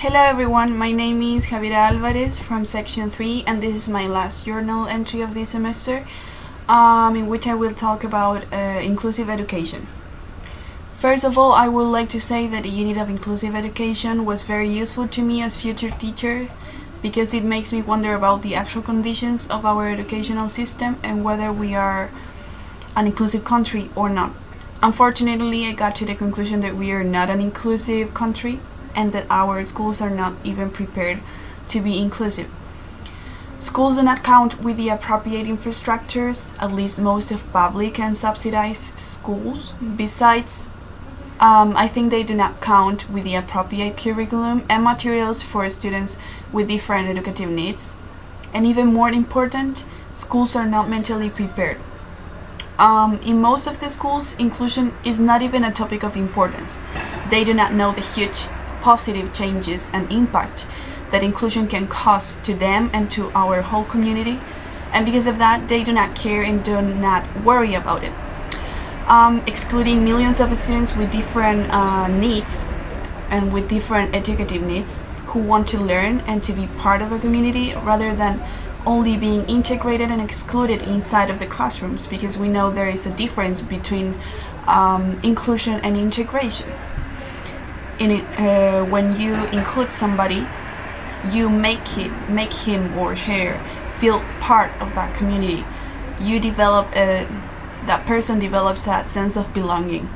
Hello everyone, my name is Javiera Alvarez from Section 3 and this is my last journal entry of this semester in which I will talk about inclusive education. First of all, I would like to say that the unit of inclusive education was very useful to me as future teacher because it makes me wonder about the actual conditions of our educational system and whether we are an inclusive country or not. Unfortunately, I got to the conclusion that we are not an inclusive country and that our schools are not even prepared to be inclusive. Schools do not count with the appropriate infrastructures, at least most of public and subsidized schools. Besides, I think they do not count with the appropriate curriculum and materials for students with different educative needs. And even more important, schools are not mentally prepared. In most of the schools, inclusion is not even a topic of importance. They do not know the huge positive changes and impact that inclusion can cause to them and to our whole community, and because of that they do not care and do not worry about it, excluding millions of students with different needs and with different educative needs who want to learn and to be part of a community rather than only being integrated and excluded inside of the classrooms, because we know there is a difference between inclusion and integration. When you include somebody, you make him or her feel part of that community. You develop that person develops a sense of belonging,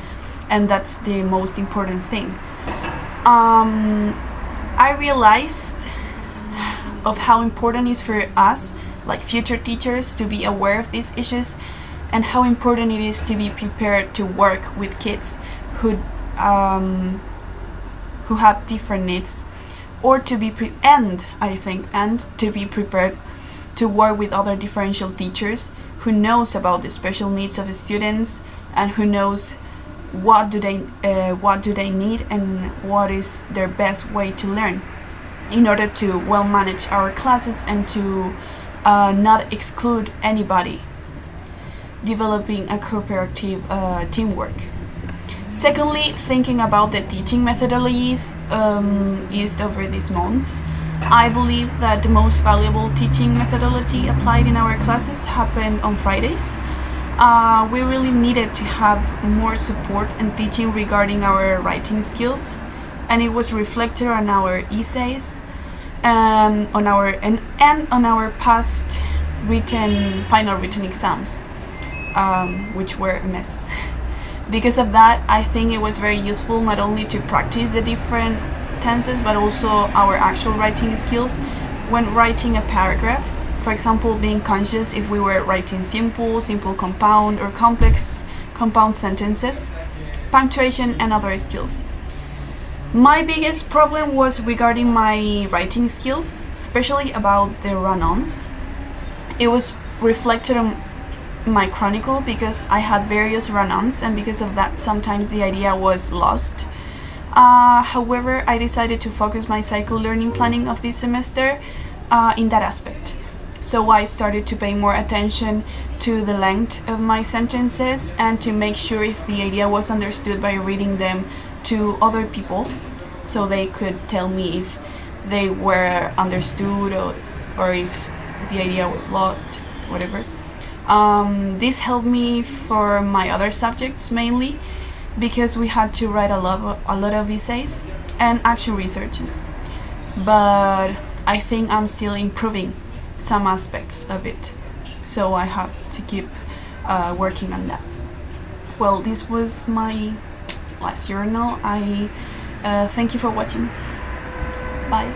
and that's the most important thing. I realized of how important it is for us, like future teachers, to be aware of these issues, and how important it is to be prepared to work with kids who have different needs, or to be to be prepared to work with other differential teachers who knows about the special needs of the students and who knows what do they need and what is their best way to learn, in order to well manage our classes and to not exclude anybody, developing a cooperative teamwork. Secondly, thinking about the teaching methodologies used over these months, I believe that the most valuable teaching methodology applied in our classes happened on Fridays. We really needed to have more support and teaching regarding our writing skills, and it was reflected on our essays, on our past final written exams, which were a mess. Because of that, I think it was very useful not only to practice the different tenses, but also our actual writing skills when writing a paragraph. For example, being conscious if we were writing simple compound, or complex compound sentences, punctuation, and other skills. My biggest problem was regarding my writing skills, especially about the run-ons. It was reflected on my chronicle because I had various run-ons, and because of that sometimes the idea was lost. However, I decided to focus my cycle learning planning of this semester in that aspect. So I started to pay more attention to the length of my sentences and to make sure if the idea was understood by reading them to other people, so they could tell me if they were understood or if the idea was lost, whatever. This helped me for my other subjects mainly because we had to write a lot of essays and action researches, but I think I'm still improving some aspects of it, so I have to keep working on that. Well, this was my last journal. I thank you for watching. Bye.